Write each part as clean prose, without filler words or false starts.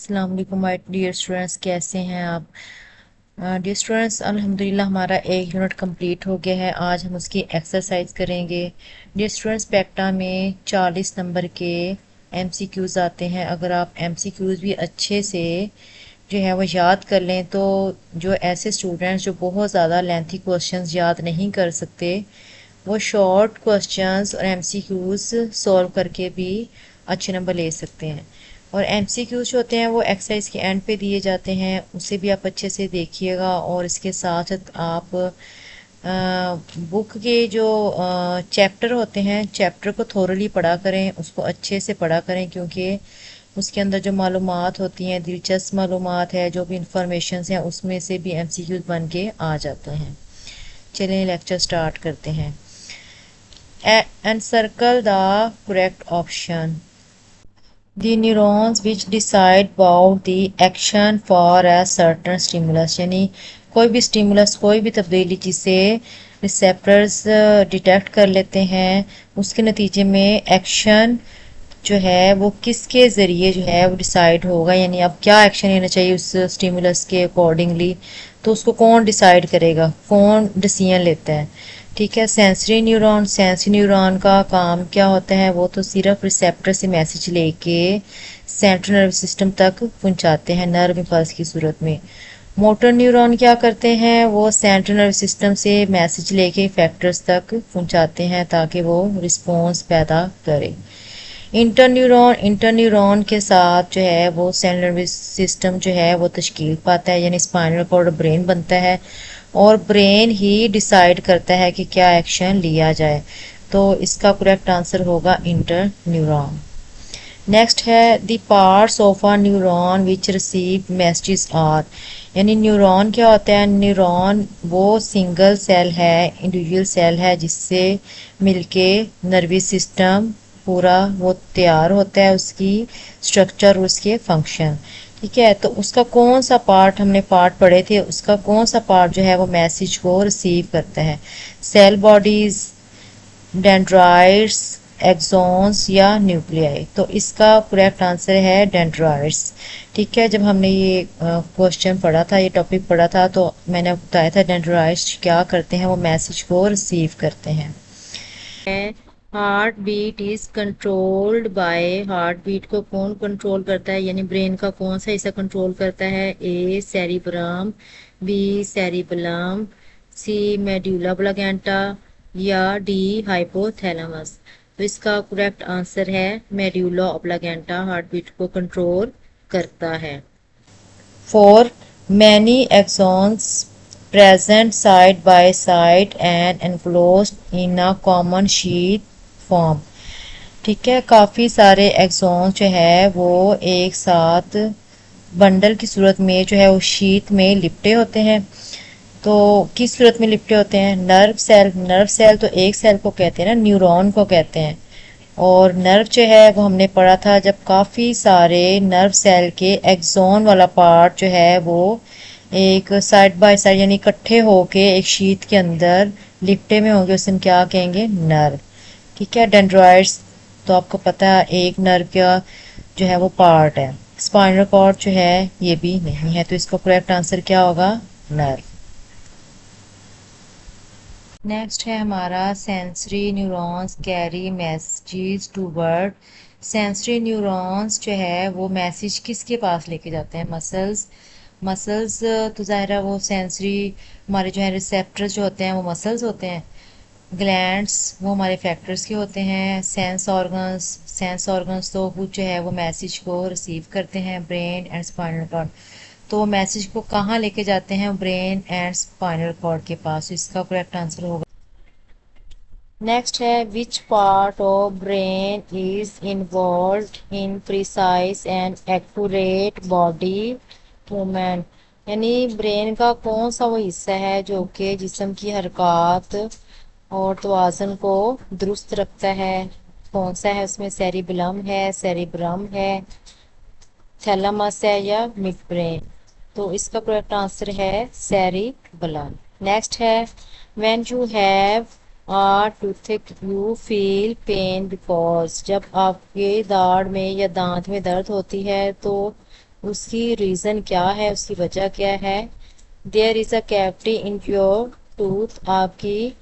अस्सलाम वालेकुम my dear students, कैसे हैं आप? डियर स्टूडेंट्स, अल्हम्दुलिल्लाह हमारा एक यूनिट कंप्लीट हो गया है। आज हम उसकी एक्सरसाइज करेंगे। डियर स्टूडेंट्स, पैक्टा में 40 नंबर के एमसीक्यूज़ आते हैं। अगर आप एमसीक्यूज़ भी अच्छे से जो है वो याद कर लें तो जो ऐसे स्टूडेंट्स जो बहुत ज़्यादा लेंथी क्वेश्चंस याद नहीं कर सकते, वो शॉर्ट क्वेश्चंस और एमसीक्यूज़ सॉल्व करके भी अच्छे नंबर ले सकते हैं। और एमसीक्यूज़ जो होते हैं वो एक्सरसाइज के एंड पे दिए जाते हैं, उसे भी आप अच्छे से देखिएगा। और इसके साथ आप बुक के जो चैप्टर होते हैं, चैप्टर को थोरली पढ़ा करें, उसको अच्छे से पढ़ा करें, क्योंकि उसके अंदर जो मालूमात होती हैं, दिलचस्प मालूमात है, जो भी इंफॉर्मेशन हैं, उसमें से भी एमसीक्यूज़ बन के आ जाते हैं। चलिए लेक्चर स्टार्ट करते हैं। And circle the correct option. The neurons which decide about the action for a certain stimulus, यानी कोई भी स्टिमुलस, कोई भी तब्दीली जिसे रिसेप्टर्स डिटेक्ट कर लेते हैं, उसके नतीजे में एक्शन जो है वो किसके ज़रिए जो है वो डिसाइड होगा, यानी अब क्या एक्शन लेना चाहिए उस स्टिमुलस के अकॉर्डिंगली, तो उसको कौन डिसाइड करेगा, कौन डिसीजन लेता है। ठीक है, सेंसरी न्यूरॉन का काम क्या होता है, वो तो सिर्फ रिसेप्टर से मैसेज लेके सेंट्रल नर्वस सिस्टम तक पहुंचाते हैं नर्व इम्पल्स की सूरत में। मोटर न्यूरॉन क्या करते हैं, वो सेंट्रल नर्वस सिस्टम से मैसेज लेके इफेक्टर्स तक पहुंचाते हैं ताकि वो रिस्पॉन्स पैदा करे। इंटरन्यूरॉन के साथ जो है वो सेंट्रल नर्वस सिस्टम जो है वो तश्कील पाता है, यानी स्पाइनल कॉर्ड ब्रेन बनता है, और ब्रेन ही डिसाइड करता है कि क्या एक्शन लिया जाए। तो इसका करेक्ट आंसर होगा इंटरन्यूरॉन। नेक्स्ट है the parts of a neuron which receive messages are, यानी न्यूरॉन क्या होता है। न्यूरॉन वो सिंगल सेल है, इंडिविजुअल सेल है, जिससे मिलके नर्वस सिस्टम पूरा वो तैयार होता है, उसकी स्ट्रक्चर, उसके फंक्शन। ठीक है, तो उसका कौन सा पार्ट, हमने पार्ट पढ़े थे, उसका कौन सा पार्ट जो है वो मैसेज को रिसीव करता है। सेल बॉडीज, डेंड्राइट्स, एक्सॉन्स या न्यूक्लियाई। तो इसका करेक्ट आंसर है डेंड्राइट्स। ठीक है, जब हमने ये क्वेश्चन पढ़ा था, ये टॉपिक पढ़ा था, तो मैंने बताया था डेंड्राइट्स क्या करते हैं, वो मैसेज को रिसीव करते हैं। Heartbeat is controlled by, heartbeat को कौन कंट्रोल करता है, यानी ब्रेन का कौन सा हिस्सा कंट्रोल करता है। ए सेरिब्रम, बी सेरिबलम, सी मेड्यूला ओब्लांगेटा या डी हाइपोथैलेमस। तो इसका करेक्ट आंसर है मेड्यूला ओब्लांगेटा हार्ट बीट को कंट्रोल करता है। For many axons present side by side and enclosed in a common sheath form। ठीक है, काफ़ी सारे एक्सॉन जो है वो एक साथ बंडल की सूरत में जो है वो शीट में लिपटे होते हैं। तो किस सूरत में लिपटे होते हैं। नर्व सेल तो एक सेल को कहते हैं ना, न्यूरॉन को कहते हैं। और नर्व जो है वो हमने पढ़ा था जब काफ़ी सारे नर्व सेल के एक्सॉन वाला पार्ट जो है वो एक साइड बाय साइड यानी इकट्ठे होके एक शीट के अंदर लिपटे में होंगे, उसे हम क्या कहेंगे, नर्व। ठीक है, डेंड्राइट्स तो आपको पता है एक नर्व का जो है वो पार्ट है। स्पाइनल कॉर्ड जो है ये भी नहीं है, तो इसका करेक्ट आंसर क्या होगा, नर्व। नेक्स्ट है हमारा sensory neurons carry messages to word. Sensory neurons जो है वो मैसेज किसके पास लेके जाते हैं, मसल्स तो ज़ाहिर है वो सेंसरी, हमारे जो है रिसेप्टर्स जो होते हैं वो मसल्स होते हैं। ग्लैंड्स वो हमारे फैक्टर्स के होते हैं। सेंस ऑर्गन्स तो कुछ जो है वो मैसेज को रिसीव करते हैं, ब्रेन एंड स्पाइनल कॉर्ड। तो मैसेज को कहाँ लेके जाते हैं, ब्रेन एंड स्पाइनल कॉर्ड के पास। इसका करेक्ट आंसर होगा। नेक्स्ट है which part of brain is involve in precise and accurate body movement, यानी ब्रेन का कौन सा वो हिस्सा है जो कि जिस्म की हरकत और तवाज़ुन को दुरुस्त रखता है। कौन सा है उसमें, सेरिबलम है, सेरिब्रम है, थैलेमस है या मिड ब्रेन। तो इसका करेक्ट आंसर है सेरिबलम। नेक्स्ट है when you have a toothache you feel pain because, जब आपके दाढ़ में या दांत में दर्द होती है तो उसकी रीज़न क्या है, उसकी वजह क्या है। There is a cavity in your tooth, आपकी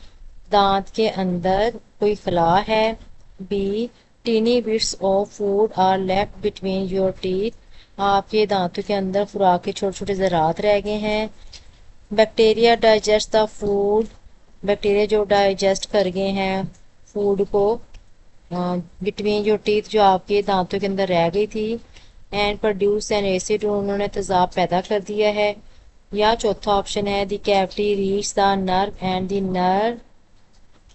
दांत के अंदर कोई खला है। B, tiny bits of food are left between your teeth, आपके दांतों के अंदर खुराक के छोटे छोटे ज़रात रह गए हैं। Bacteria digest the food, bacteria जो डाइजेस्ट कर गए हैं फूड को बिटवीन योर टीथ, जो आपके दांतों के अंदर रह गई थी। एंड प्रोड्यूस एन एसिड, उन्होंने तेजाब पैदा कर दिया है। या चौथा ऑप्शन है the cavity reach the nerve and the nerve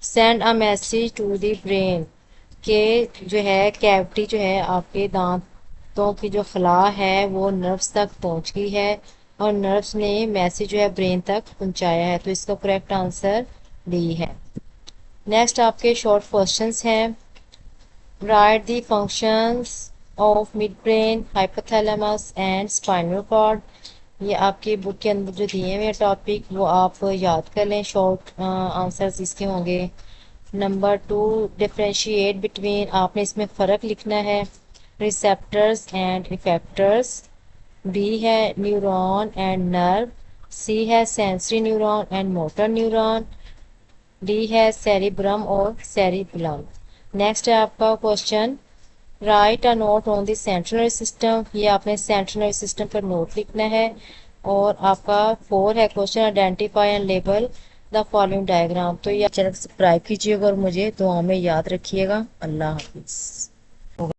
send a message to the brain, के जो है कैविटी जो है आपके दांतों की जो खला है वो नर्व्स तक पहुंच गई है और नर्व्स ने मैसेज जो है ब्रेन तक पहुंचाया है। तो इसका करेक्ट आंसर डी है। नेक्स्ट आपके शॉर्ट क्वेश्चंस हैं। Write the functions of midbrain, hypothalamus and spinal cord. ये आपकी बुक के अंदर जो दिए हुए टॉपिक वो आप याद कर लें, शॉर्ट आंसर्स इसके होंगे। नंबर 2, डिफ्रेंशिएट बिटवीन, आपने इसमें फ़र्क लिखना है, रिसेप्टर्स एंड इफेक्टर्स। बी है न्यूरॉन एंड नर्व। सी है sensory neuron and motor neuron. D है सेरिब्रम और सेरिबलम। नेक्स्ट है आपका question, right a note on the central nervous system, ये आपने सेंट्रल नर्वस सिस्टम पर नोट लिखना है। और आपका 4 है question, identify and label the following diagram. तो ये चैनल सब्सक्राइब कीजिएगा और मुझे दुआ में याद रखिएगा। अल्लाह हाफिज़।